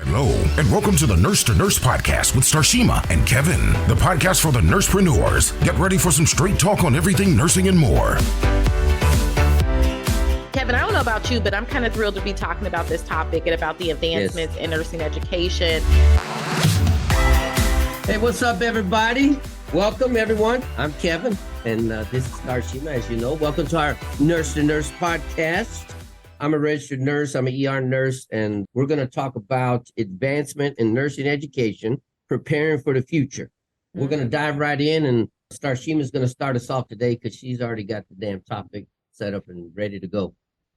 Hello, and welcome to the Nurse to Nurse podcast with Starshima and Kevin, the podcast for the nursepreneurs. Get ready for some straight talk on everything nursing and more. Kevin, I don't know about you, but I'm kind of thrilled to be talking about this topic and about the advancements in nursing education. Hey, what's up, everybody? Welcome, everyone. I'm Kevin, and this is Starshima, as you know. Welcome to our Nurse to Nurse podcast. I'm a registered nurse. I'm an ER nurse, and we're going to talk about advancement in nursing education, preparing for the future. We're going to dive right in, and Starshima is going to start us off today because she's already got the damn topic set up and ready to go.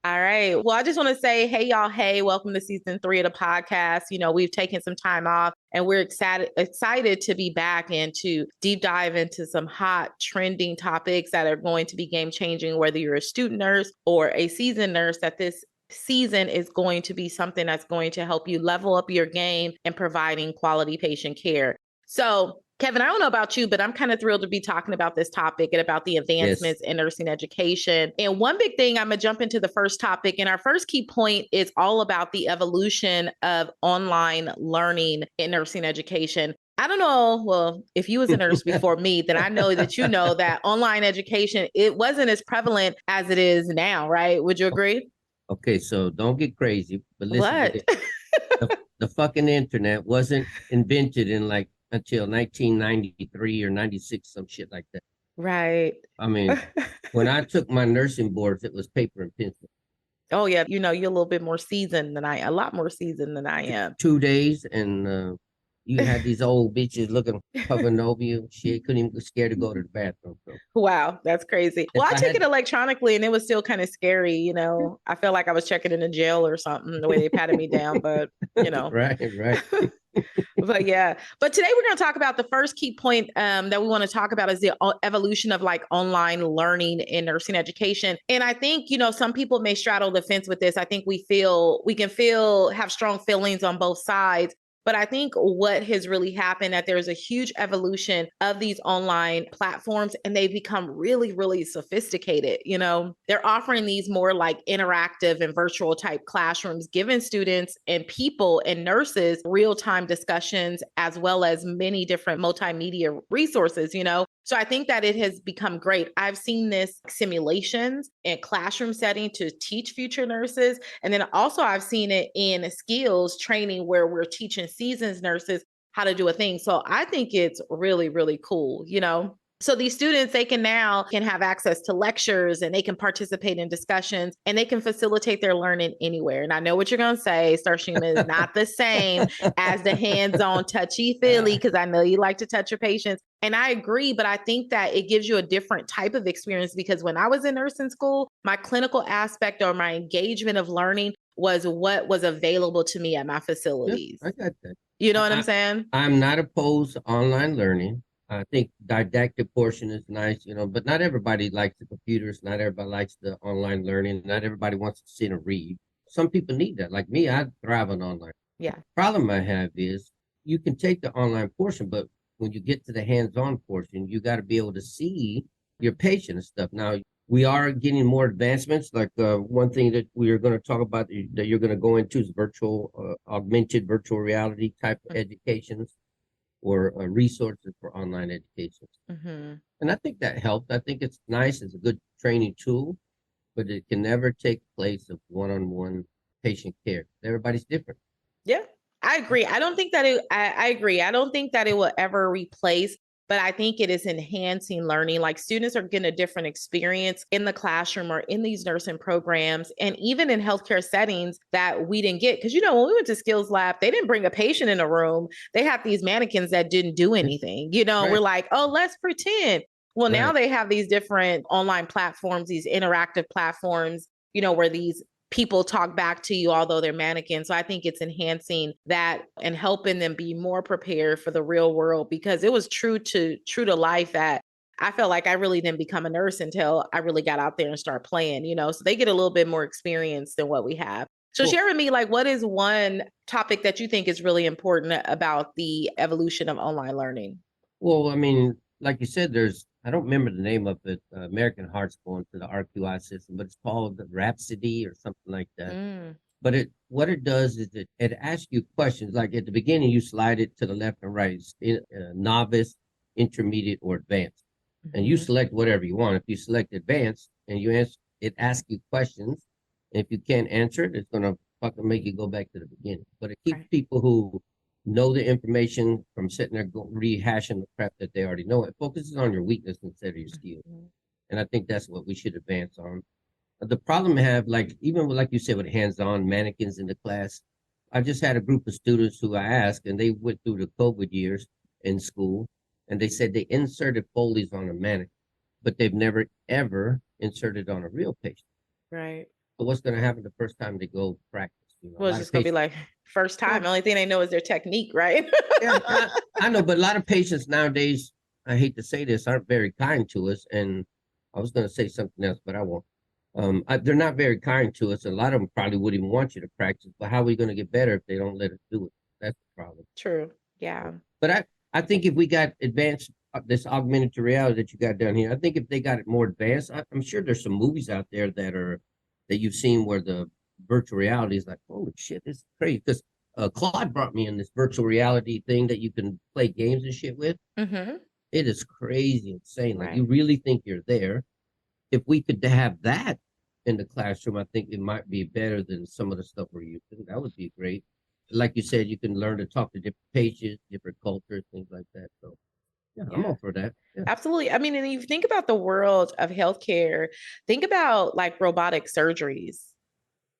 All right. Well, I just want to say, hey, y'all. Hey, welcome to season 3 of the podcast. You know, we've taken some time off and we're excited to be back and to deep dive into some hot trending topics that are going to be game changing, whether you're a student nurse or a seasoned nurse, that this season is going to be something that's going to help you level up your game and providing quality patient care. So, Kevin, I don't know about you, but I'm kind of thrilled to be talking about this topic and about the advancements in nursing education. And one big thing, I'm going to jump into the first topic. And our first key point is all about the evolution of online learning in nursing education. I don't know, well, if you was a nurse before me, then I know that you know that online education, it wasn't as prevalent as it is now, right? Would you agree? Okay, so don't get crazy, but listen, the fucking internet wasn't invented in until 1993 or 96, some shit like that. Right. I mean, when I took my nursing boards, it was paper and pencil. Oh, yeah. You know, you're a little bit more seasoned than a lot more seasoned than I am. 2 days, and you had these old bitches hovering over you. She couldn't even scared to go to the bathroom. So. Wow, that's crazy. Well, I took it electronically and it was still kind of scary, you know. I felt like I was checking in a jail or something, the way they patted me down, but, you know. Right. But yeah, but today we're going to talk about the first key point that we want to talk about is the evolution of online learning in nursing education. And I think, you know, some people may straddle the fence with this. I think we can have strong feelings on both sides. But I think what has really happened that there's a huge evolution of these online platforms and they've become really, really sophisticated. You know, they're offering these more interactive and virtual type classrooms, giving students and people and nurses real-time discussions, as well as many different multimedia resources, you know. So I think that it has become great. I've seen this simulations in classroom setting to teach future nurses. And then also I've seen it in skills training where we're teaching seasoned nurses how to do a thing. So I think it's really, really cool, you know. So these students, they can have access to lectures and they can participate in discussions and they can facilitate their learning anywhere. And I know what you're going to say, Starshima, is not the same as the hands-on touchy-feely, because I know you like to touch your patients. And I agree, but I think that it gives you a different type of experience because when I was in nursing school, my clinical aspect or my engagement of learning was what was available to me at my facilities. Yep, I got that. You know what I'm saying? I'm not opposed to online learning. I think didactic portion is nice, you know, but not everybody likes the computers. Not everybody likes the online learning. Not everybody wants to sit and read. Some people need that. Like me, I thrive on online. Yeah. The problem I have is you can take the online portion, but when you get to the hands-on portion, you got to be able to see your patient and stuff. Now, we are getting more advancements. Like one thing that we are going to talk about that you're going to go into is augmented virtual reality type of educations or resources for online education. Mm-hmm. And I think that helped. I think it's nice. It's a good training tool, but it can never take place of one-on-one patient care. Everybody's different. Yeah. I agree. I don't think that I agree. I don't think that it will ever replace, but I think it is enhancing learning. Like students are getting a different experience in the classroom or in these nursing programs and even in healthcare settings that we didn't get. Because, you know, when we went to skills lab, they didn't bring a patient in a room. They had these mannequins that didn't do anything. You know, right. We're like, oh, let's pretend. Well, right. Now they have these different online platforms, these interactive platforms, you know, where these people talk back to you, although they're mannequins. So I think it's enhancing that and helping them be more prepared for the real world, because it was true to life that I felt like I really didn't become a nurse until I really got out there and start playing, you know, so they get a little bit more experience than what we have. So share with me, what is one topic that you think is really important about the evolution of online learning? Well, I mean, like you said, I don't remember the name of it. American Heart's going to the RQI system, but it's called the Rhapsody or something like that. But what it does is it asks you questions. Like at the beginning, you slide it to the left and right, novice, intermediate, or advanced, and you Mhm. select whatever you want. If you select advanced and you answer, it asks you questions. If you can't answer it, it's gonna fucking make you go back to the beginning. But it keeps Right. people who know the information from sitting there rehashing the crap that they already know. It focuses on your weakness instead of your skill, Mhm. and I think that's what we should advance on. The problem I have, like even with, like you said, with hands-on mannequins in the class, I just had a group of students who I asked, and they went through the COVID years in school, and they said they inserted Foley's on a mannequin, but they've never ever inserted on a real patient. Right. So what's going to happen the first time they go practice? A Well, it's lot of just gonna be patients. like first Yeah, time. The only thing they know is their technique, right? yeah, I know, but a lot of patients nowadays, I hate to say this, aren't very kind to us. And I was going to say something else, but I won't. They're not very kind to us. A lot of them probably wouldn't even want you to practice. But how are we going to get better if they don't let us do it? That's the problem. True. Yeah. But I think if we got advanced this augmented reality that you got down here, I think if they got it more advanced, I'm sure there's some movies out there that you've seen where the virtual reality is like, holy shit, this is crazy. Because Claude brought me in this virtual reality thing that you can play games and shit with. Mm-hmm. It is crazy, insane. Like you Right. really think you're there. If we could have that in the classroom, I think it might be better than some of the stuff we're using. That would be great. Like you said, you can learn to talk to different pages, different cultures, things like that. So yeah, I'm Yeah. all for that. Yeah. Absolutely. I mean, and if you think about the world of healthcare, think about like robotic surgeries.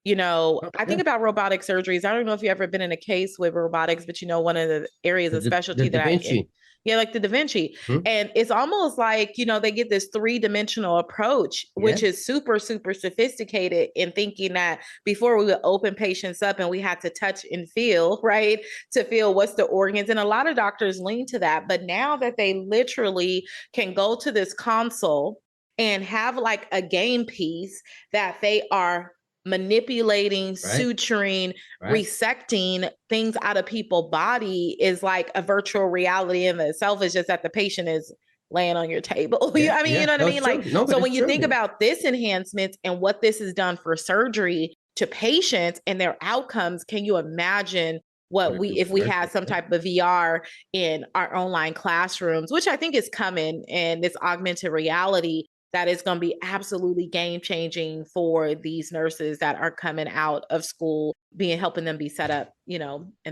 Oh, I think yeah. about robotic surgeries. I don't know if you've ever been in a case with robotics, but one of the areas of The specialty Da that Vinci. yeah, like the Da Vinci. Hmm? And it's almost like, they get this three-dimensional approach, which Yes. is super, super sophisticated in thinking that before we would open patients up and we had to touch and feel, right? To feel what's the organs. And a lot of doctors lean to that. But now that they literally can go to this console and have like a game piece that they are manipulating, Right. suturing, Right. resecting things out of people's body is like a virtual reality in itself. It's just that the patient is laying on your table. Yeah. I mean, you Yeah. know what I No, it's mean? Like, true. No, but so it's when you true. think Yeah. about this enhancements and what this has done for surgery to patients and their outcomes, can you imagine What what it we do if for we had nurses. some Yeah. type of VR in our online classrooms, which I think is coming, and this augmented reality that is going to be absolutely game changing for these nurses that are coming out of school, being helping them be set up, in the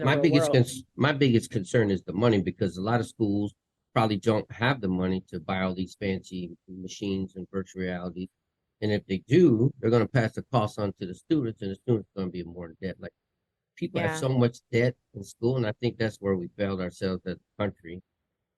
real world. My biggest concern is the money because a lot of schools probably don't have the money to buy all these fancy machines and virtual reality. And if they do, they're going to pass the cost on to the students, and the students are going to be more in debt. Like people have Yeah. so much debt in school, and I think that's where we failed ourselves as a country.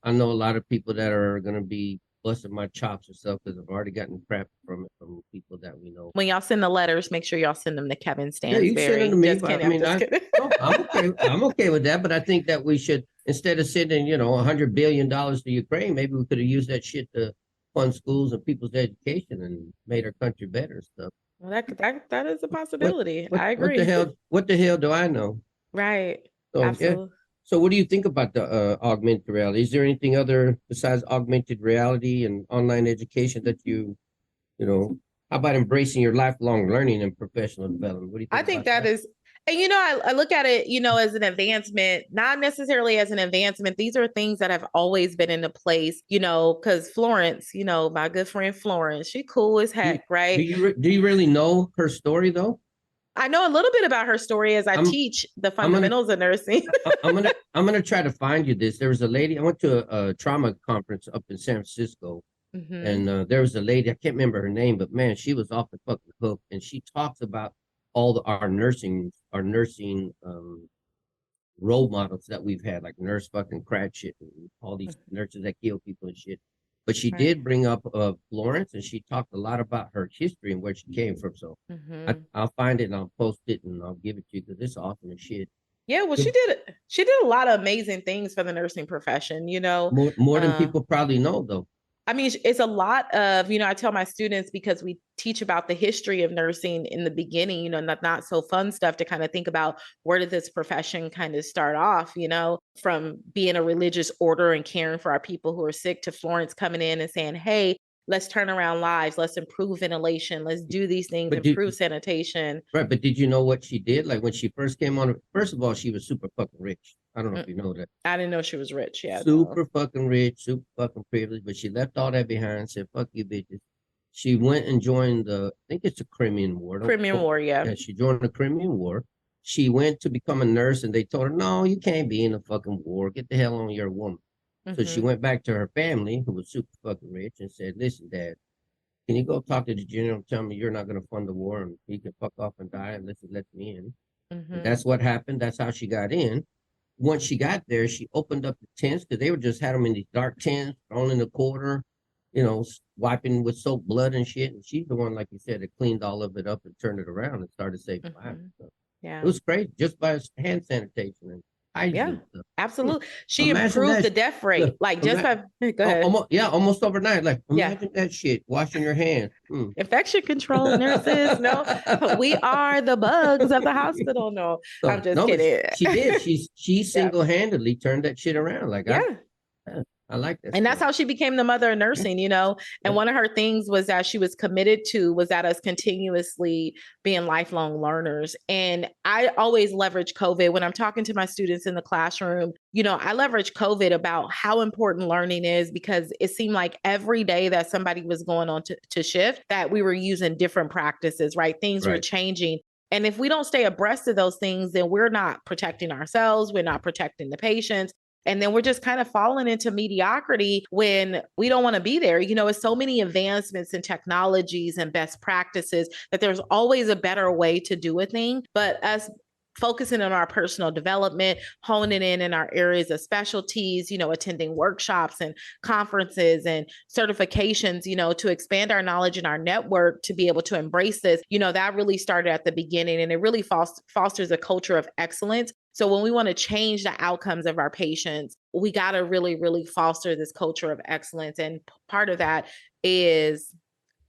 I know a lot of people that are going to be busting my chops and stuff because I've already gotten crap from it from people that we know. When y'all send the letters, make sure y'all send them to Kevin Yeah, you send them to Stansberry. me, Just but kidding. I I'm mean, just kidding. no, I'm okay. I'm okay with that. But I think that we should, instead of sending, $100 billion to Ukraine, maybe we could have used that shit to fund schools and people's education and made our country better and stuff. Well, that is a What possibility. what I what the agree. hell? What the hell do I know? Right. So yeah. Absolutely. So what do you think about the augmented reality? Is there anything other besides augmented reality and online education that how about embracing your lifelong learning and professional development? What do you I think think about that that? is, and I look at it, as an advancement, not necessarily as an advancement. These are things that have always been into place, because Florence, my good friend Florence, she cool as Do you heck, right? do you really know her story though? I know a little bit about her story as I I'm teach the I'm gonna fundamentals of nursing. I'm gonna try to find you this. There was a lady. I went to a trauma conference up in San Francisco, Hmm. and there was a lady. I can't remember her name, but man, she was off the fucking hook. And she talks about our nursing role models that we've had, like Nurse fucking Cratchit and all these nurses that kill people and shit. But she Right. did bring up Florence, and she talked a lot about her history and where she came from. So Hmm. I'll find it and I'll post it and I'll give it to you because it's awesome as shit. Yeah, well, Good. she did a lot of amazing things for the nursing profession, More than Uh, people probably know, though. I mean, it's a lot of, I tell my students because we teach about the history of nursing in the beginning, not so fun stuff to kind of think about where did this profession kind of start off, from being a religious order and caring for our people who are sick to Florence coming in and saying, hey, let's turn around lives, let's improve ventilation, let's do these things, improve sanitation. Right, but did you know what she did? Like when she first came on, first of all, she was super fucking rich. I don't know if you know that. I didn't know she was rich. Yeah, super fucking rich, super fucking privileged, but she left all that behind and said, fuck you bitches. She went and joined I think it's the Crimean War. Crimean War, yeah. Yeah, she joined the Crimean War. She went to become a nurse and they told her, no, you can't be in a fucking war. Get the hell on, you're a woman. So she went back to her family, who was super fucking rich, and said, listen, Dad, can you go talk to the general and tell me you're not going to fund the war and he can fuck off and die and let me in? And that's what happened. That's how she got in. Once she got there, she opened up the tents because they were just had them in these dark tents, thrown in the quarter, wiping with soap, blood and shit. And she's the one, like you said, that cleaned all of it up and turned it around and started saving lives. So yeah, it was crazy just by hand sanitation and hygiene. Yeah, absolutely. She improved the death rate, like just by go ahead. Almost overnight. Like imagine that shit, washing your hands. Infection control nurses. No, we are the bugs of the hospital. No, so, I'm just kidding. She did. She single-handedly turned that shit around. Like I like that. And that's how she became the mother of nursing, And one of her things was that she was committed to was that us continuously being lifelong learners. And I always leverage COVID when I'm talking to my students in the classroom. I leverage COVID about how important learning is because it seemed like every day that somebody was going on to shift that we were using different practices, right? Things were changing. And if we don't stay abreast of those things, then we're not protecting ourselves. We're not protecting the patients. And then we're just kind of falling into mediocrity when we don't want to be there. It's so many advancements in technologies and best practices that there's always a better way to do a thing. But us focusing on our personal development, honing in our areas of specialties, attending workshops and conferences and certifications, to expand our knowledge and our network to be able to embrace this, that really started at the beginning and it really fosters a culture of excellence. So when we want to change the outcomes of our patients, we got to really, really foster this culture of excellence. And part of that is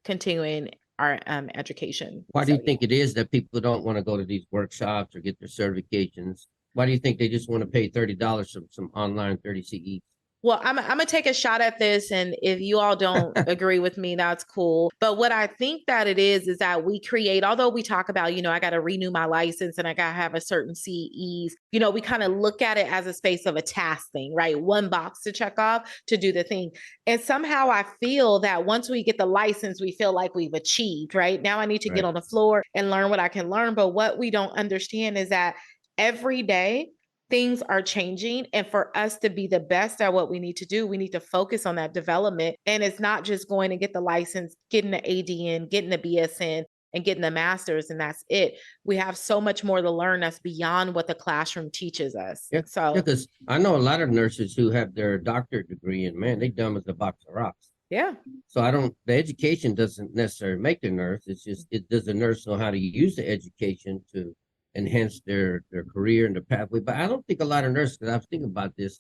continuing our education. Why do you think it is that people don't want to go to these workshops or get their certifications? Why do you think they just want to pay $30 for some online 30 CE? Well, I'm going to take a shot at this. And if you all don't agree with me, that's cool. But what I think that it is that we create, although we talk about, I got to renew my license and I got to have a certain CEs, we kind of look at it as a space of a task thing, right? One box to check off to do the thing. And somehow I feel that once we get the license, we feel like we've achieved, right? Now I need to get on the floor and learn what I can learn. But what we don't understand is that every day, things are changing. And for us to be the best at what we need to do, we need to focus on that development. And it's not just going to get the license, getting the ADN, getting the BSN, and getting the master's, and that's it. We have so much more to learn that's beyond what the classroom teaches us. Because I know a lot of nurses who have their doctorate degree, and man, they dumb as a box of rocks. Yeah. So the education doesn't necessarily make the nurse. It's just, does the nurse know how to use the education to enhance their career and their pathway? But I don't think a lot of nurses, because I was thinking about this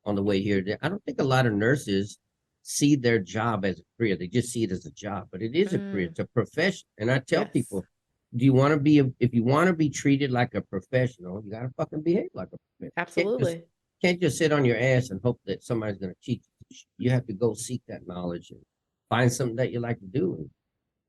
on the way here, I don't think a lot of nurses see their job as a career. They just see it as a job, but it is a career. It's a profession. And I tell people, if you want to be treated like a professional, you got to fucking behave like a professional. Absolutely. Can't just sit on your ass and hope that somebody's going to teach you. You have to go seek that knowledge and find something that you like to do.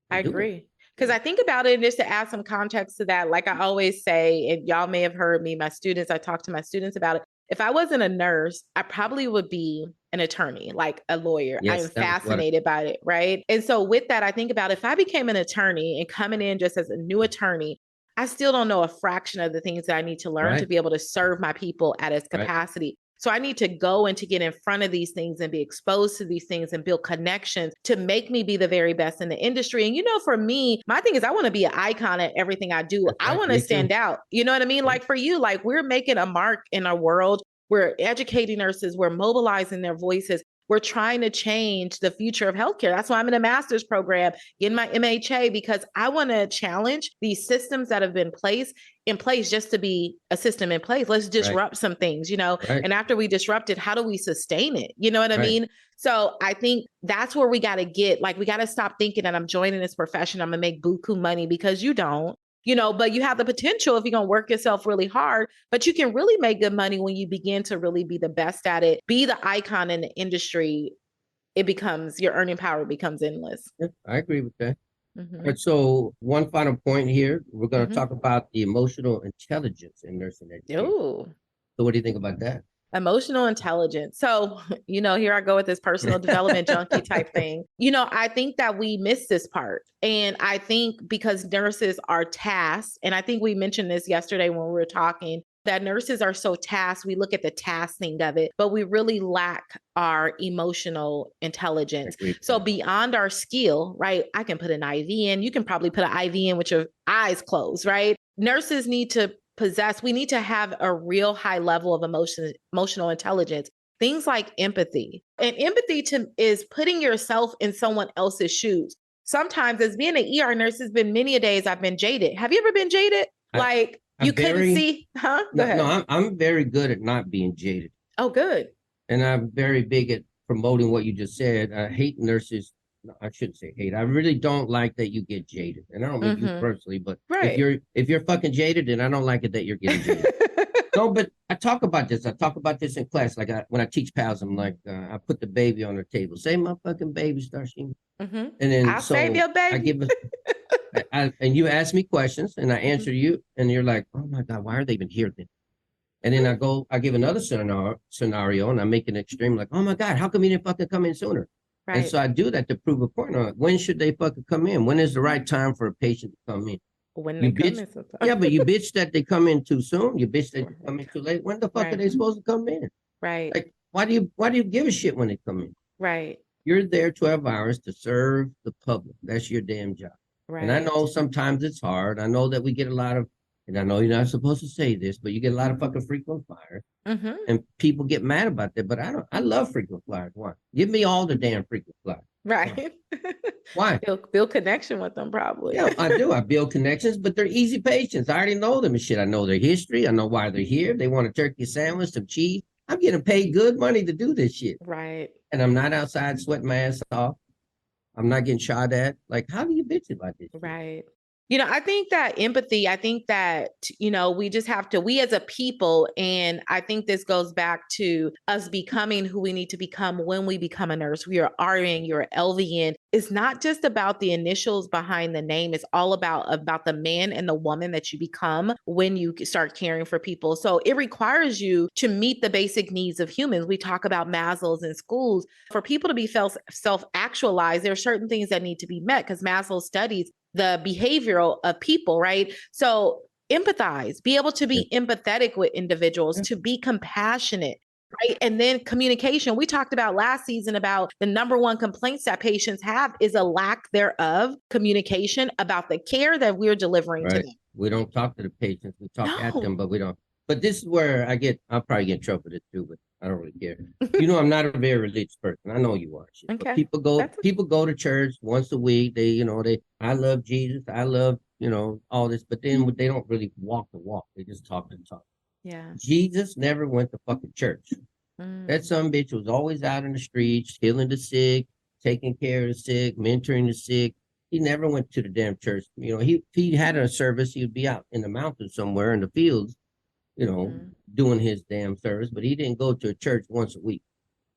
I agree. Because I think about it, and just to add some context to that, like I always say, and y'all may have heard me, I talk to my students about it. If I wasn't a nurse, I probably would be an attorney, like a lawyer. Yes, I'm fascinated by it, right? And so with that, I think about if I became an attorney and coming in just as a new attorney, I still don't know a fraction of the things that I need to learn to be able to serve my people at its capacity. So I need to go and to get in front of these things and be exposed to these things and build connections to make me be the very best in the industry. And, for me, my thing is I want to be an icon at everything I do. I want to stand out. You know what I mean? Like for you, like we're making a mark in our world. We're educating nurses. We're mobilizing their voices. We're trying to change the future of healthcare. That's why I'm in a master's program, getting my MHA, because I want to challenge these systems that have been in place just to be a system in place. Let's disrupt some things, and after we disrupt it, how do we sustain it? You know what I mean? So I think that's where we got to get, we got to stop thinking that I'm joining this profession, I'm going to make buku money, because you don't. But you have the potential if you're going to work yourself really hard, but you can really make good money when you begin to really be the best at it, be the icon in the industry your earning power becomes endless. Yeah, I agree with that. Mm-hmm. And so one final point here, we're going to Mm-hmm. talk about the emotional intelligence in nursing education. Ooh. So what do you think about that? Emotional intelligence. So, here I go with this personal development junkie type thing. I think that we miss this part. And I think because nurses are tasked, and I think we mentioned this yesterday when we were talking, that nurses are so tasked, we look at the tasking of it, but we really lack our emotional intelligence. So beyond our skill, right? I can put an IV in, you can probably put an IV in with your eyes closed, right? Nurses need to we need to have a real high level of emotional intelligence. Things like empathy. And empathy is putting yourself in someone else's shoes. Sometimes, as being an ER nurse, has been many a days I've been jaded. Have you ever been jaded? You couldn't see, huh? Go ahead. No, I'm very good at not being jaded. Oh, good. And I'm very big at promoting what you just said. I hate nurses. No, I shouldn't say hate. I really don't like that you get jaded. And I don't mean you personally, but if you're fucking jaded, then I don't like it that you're getting jaded. No, but I talk about this. I talk about this in class. Like when I teach pals, I'm like, I put the baby on the table. Save my fucking baby, Starshima. And then I'll save your baby. I give and you ask me questions and I answer you, and you're like, oh my God, why are they even here then? And then I give another scenario and I make an extreme, like, oh my God, how come you didn't fucking come in sooner? Right. And so I do that to prove a point. When should they fucking come in? When is the right time for a patient to come in? When they come in sometimes. Yeah, but you bitch that they come in too soon. You bitch that they come in too late. When the fuck are they supposed to come in? Right. Like, why do you give a shit when they come in? Right. You're there 12 hours to serve the public. That's your damn job. Right. And I know sometimes it's hard. I know that we get a lot of, and I know you're not supposed to say this, but you get a lot of fucking frequent flyers. And people get mad about that. But I love frequent flyers. Why? Give me all the damn frequent flyers. Right. Why? Build connection with them, probably. Yeah, I do. I build connections, but they're easy patients. I already know them and shit. I know their history. I know why they're here. They want a turkey sandwich, some cheese. I'm getting paid good money to do this shit. Right. And I'm not outside sweating my ass off. I'm not getting shot at. Like, how do you bitch about this shit? Right. I think that empathy, we just have to, we as a people, and I think this goes back to us becoming who we need to become when we become a nurse. We are RN, you're LVN. It's not just about the initials behind the name. It's all about the man and the woman that you become when you start caring for people. So it requires you to meet the basic needs of humans. We talk about Maslow's in schools. For people to be self-actualized, there are certain things that need to be met because Maslow studies the behavioral of people, right? So empathize, be able to be empathetic with individuals, to be compassionate, right? And then communication. We talked about last season about the number one complaints that patients have is a lack thereof communication about the care that we're delivering to them. We don't talk to the patients. We talk at them, but we don't. But this is where I'll probably get in trouble for this too, but I don't really care. I'm not a very religious person. I know you are. Shit. Okay. But people go to church once a week. I love Jesus. I love, all this, but then they don't really walk the walk. They just talk the talk. Yeah. Jesus never went to fucking church. That son bitch was always out in the streets, healing the sick, taking care of the sick, mentoring the sick. He never went to the damn church. If he had a service, he'd be out in the mountains somewhere in the fields, doing his damn service, but he didn't go to a church once a week.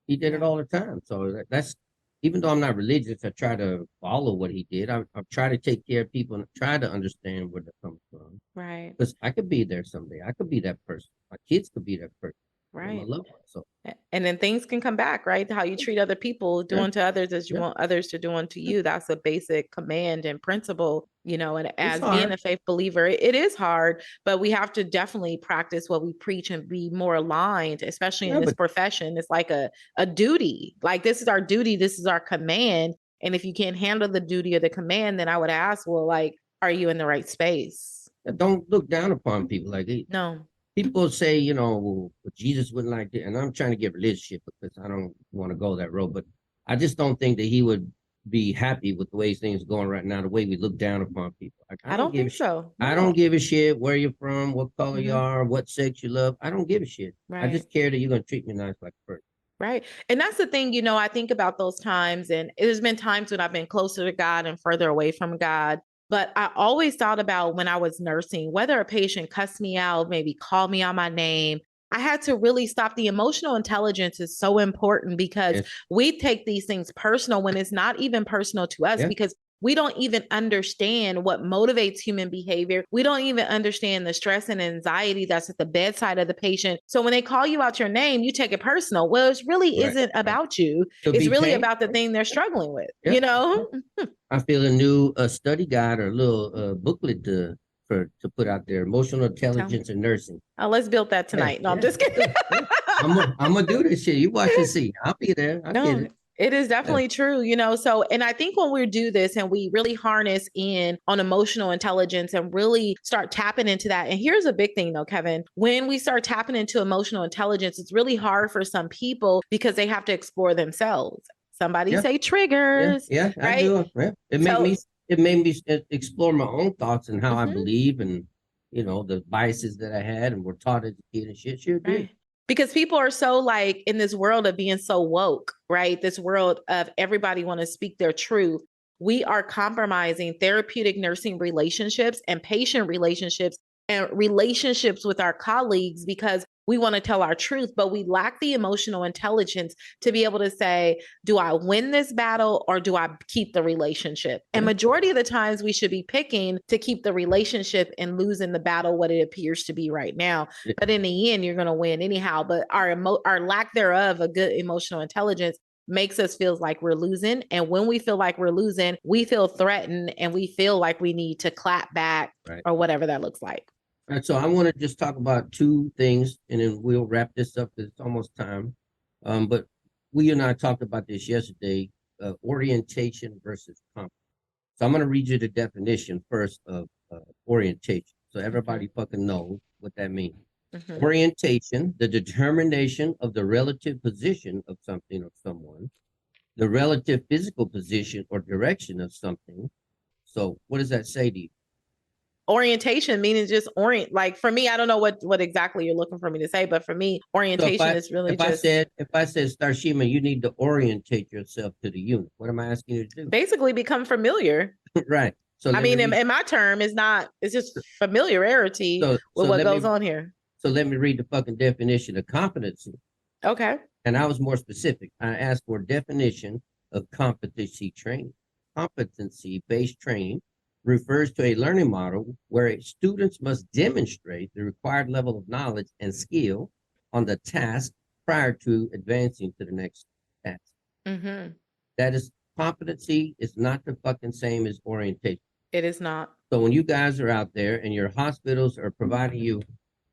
He did it all the time. So that's, even though I'm not religious, I try to follow what he did. I try to take care of people and try to understand where they're coming from. Right. Because I could be there someday. I could be that person. My kids could be that person. Right. I love them. So. And then things can come back, right? How you treat other people, doing to others as you want others to do unto you. That's a basic command and principle, and as being a faith believer, it is hard, but we have to definitely practice what we preach and be more aligned, especially in this profession. It's like a duty. Like, this is our duty. This is our command. And if you can't handle the duty or the command, then I would ask, well, like, are you in the right space? Don't look down upon people like that. No. People say, well, Jesus wouldn't like that. And I'm trying to get relationship because I don't want to go that road. But I just don't think that he would be happy with the way things are going right now, the way we look down upon people. I don't think so. No. I don't give a shit where you're from, what color you are, what sex you love. I don't give a shit. Right. I just care that you're going to treat me nice like a person. Right. And that's the thing, I think about those times, and there's been times when I've been closer to God and further away from God. But I always thought about when I was nursing, whether a patient cussed me out, maybe called me on my name, I had to really stop. The emotional intelligence is so important because we take these things personal when it's not even personal to us because we don't even understand what motivates human behavior. We don't even understand the stress and anxiety that's at the bedside of the patient. So when they call you out your name, you take it personal. Well, it really isn't about you. It's really about the thing they're struggling with, you know? I feel a new study guide or a little booklet to put out there, emotional intelligence and nursing. Oh, let's build that tonight. No, I'm just kidding. I'm gonna do this shit. You watch and see. I'll be there. I'll get it. It is definitely true, you know. So, and I think when we do this and we really harness in on emotional intelligence and really start tapping into that. And here's a big thing though, Kevin, when we start tapping into emotional intelligence, it's really hard for some people because they have to explore themselves. Somebody say triggers. Yeah, right? I do. Yeah. It made me explore my own thoughts and how I believe and, you know, the biases that I had and were taught as a kid and shit. Sure did. Because people are so like in this world of being so woke, right? This world of everybody want to speak their truth. We are compromising therapeutic nursing relationships and patient relationships and relationships with our colleagues because we want to tell our truth, but we lack the emotional intelligence to be able to say, do I win this battle or do I keep the relationship? And majority of the times we should be picking to keep the relationship and losing the battle, what it appears to be right now. But in the end, you're going to win anyhow. But our lack thereof of good emotional intelligence makes us feel like we're losing. And when we feel like we're losing, we feel threatened and we feel like we need to clap back or whatever that looks like. All right, so I want to just talk about two things, and then we'll wrap this up because it's almost time. But we and I talked about this yesterday, orientation versus competence. So I'm going to read you the definition first of orientation, so everybody fucking knows what that means. Orientation, the determination of the relative position of something or someone, the relative physical position or direction of something. So what does that say to you? Orientation meaning just orient. Like for me, I don't know what exactly you're looking for me to say, but for me, orientation is really just. If I said, Starshima, you need to orientate yourself to the unit. What am I asking you to do? Basically, become familiar. Right. So I mean, in my term, it's just familiarity with what goes on here. So let me read the fucking definition of competency. Okay. And I was more specific. I asked for a definition of competency training. Competency-based training refers to a learning model where students must demonstrate the required level of knowledge and skill on the task prior to advancing to the next task. That is, competency is not the fucking same as orientation. It is not. So when you guys are out there and your hospitals are providing you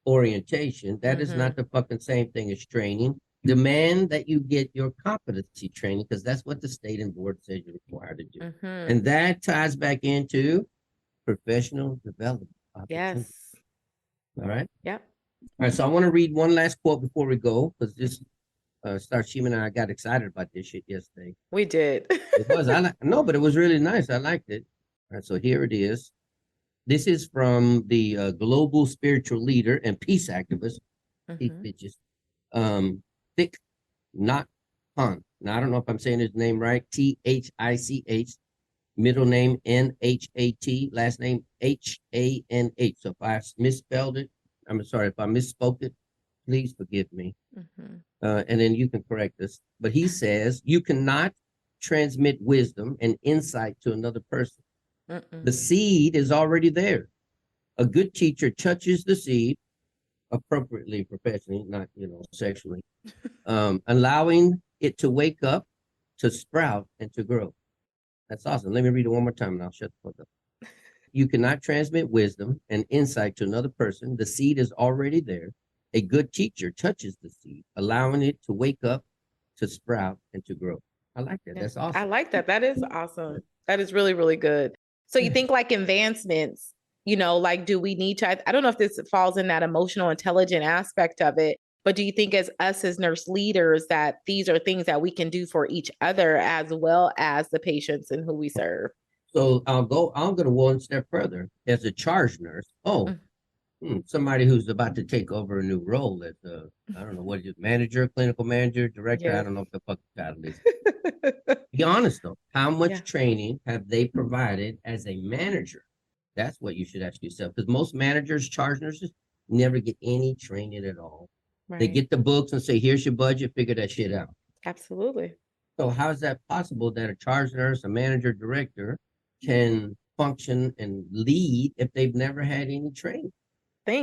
orientation, that is not the fucking same thing as training. Demand that you get your competency training because that's what the state and board says you're required to do. And that ties back into professional development. Yes. All right. Yep. All right. So I want to read one last quote before we go because this Starshima and I got excited about this shit yesterday. We did. It was. No, but it was really nice. I liked it. All right. So here it is. This is from the global spiritual leader and peace activist, Thich Nhat Hanh. Now, I don't know if I'm saying his name right. Thich, middle name Nhat, last name Hanh. So if I misspelled it, I'm sorry. If I misspoke it, please forgive me. And then you can correct us. But he says, you cannot transmit wisdom and insight to another person. The seed is already there. A good teacher touches the seed appropriately, professionally, not, sexually, allowing it to wake up, to sprout, and to grow. That's awesome. Let me read it one more time and I'll shut the fuck up. You cannot transmit wisdom and insight to another person. The seed is already there. A good teacher touches the seed, allowing it to wake up, to sprout, and to grow. I like that. That's awesome. I like that. That is awesome. That is really, really good. So you think like advancements, like do we need to, I don't know if this falls in that emotional intelligent aspect of it, but do you think as nurse leaders that these are things that we can do for each other as well as the patients and who we serve? So I'm going to go one step further. As a charge nurse, somebody who's about to take over a new role as I don't know, what is it, manager, clinical manager, director? Yeah. I don't know what the fuck the title is. Be honest though, how much training have they provided as a manager? That's what you should ask yourself, because most managers, charge nurses, never get any training at all. They get the books and say, here's your budget, figure that shit out. Absolutely. So how is that possible that a charge nurse, a manager, director can function and lead if they've never had any training?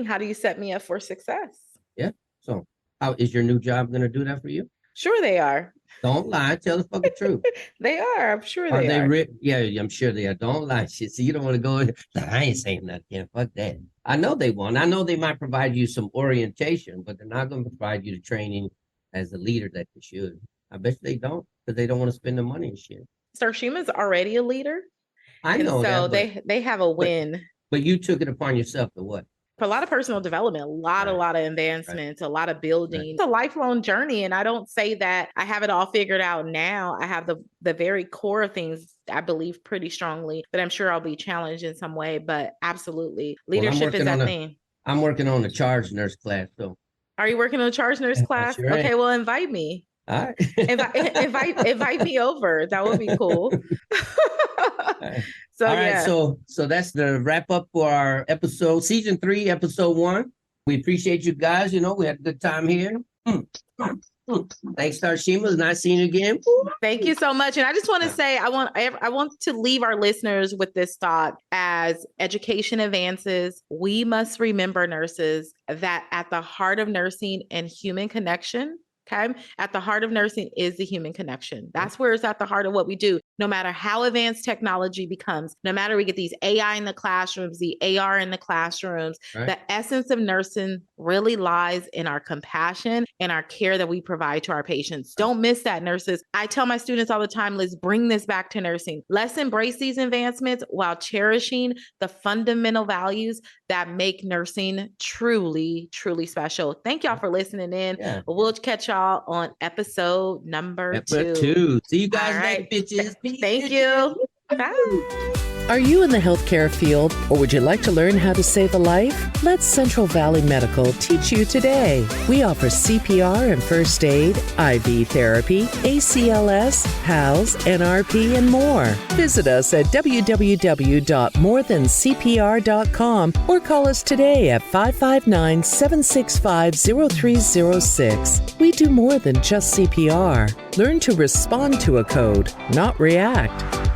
How do you set me up for success? Yeah. So how is your new job going to do that for you? Sure they are. Don't lie. Tell the fucking truth. They are. I'm sure Are they are. Yeah, I'm sure they are. Don't lie. Shit. So you don't want to go in. I ain't saying nothing. Fuck that. I know they won't. I know they might provide you some orientation, but they're not going to provide you the training as a leader that they should. I bet they don't, because they don't want to spend the money and shit. Starshima's already a leader. I know so that. So they have a win. But you took it upon yourself to what? For a lot of personal development, a lot of advancements, a lot of building. It's a lifelong journey. And I don't say that I have it all figured out now. I have the very core of things, I believe pretty strongly, but I'm sure I'll be challenged in some way. But absolutely, leadership is that thing. I'm working on the charge nurse class. So are you working on the charge nurse class? Sure. Okay, well, invite me. All right. invite me over. That would be cool. So all right, so that's the wrap up for our episode, season 3, episode 1. We appreciate you guys. You know, we had a good time here. Thanks, Starshima. It's nice seeing you again. Thank you so much. And I just want to say, I want to leave our listeners with this thought: as education advances, we must remember, nurses, that at the heart of nursing and human connection, okay, at the heart of nursing is the human connection. That's where it's at the heart of what we do. No matter how advanced technology becomes, no matter we get these AI in the classrooms, the AR in the classrooms, the essence of nursing really lies in our compassion and our care that we provide to our patients. Don't miss that, nurses. I tell my students all the time, let's bring this back to nursing. Let's embrace these advancements while cherishing the fundamental values that make nursing truly, truly special. Thank y'all for listening in. Yeah. We'll catch y'all on episode number 2. See you guys later, bitches. Thank you. Bye. Are you in the healthcare field, or would you like to learn how to save a life? Let Central Valley Medical teach you today. We offer CPR and first aid, IV therapy, ACLS, PALS, NRP, and more. Visit us at www.morethancpr.com or call us today at 559-765-0306. We do more than just CPR. Learn to respond to a code, not react.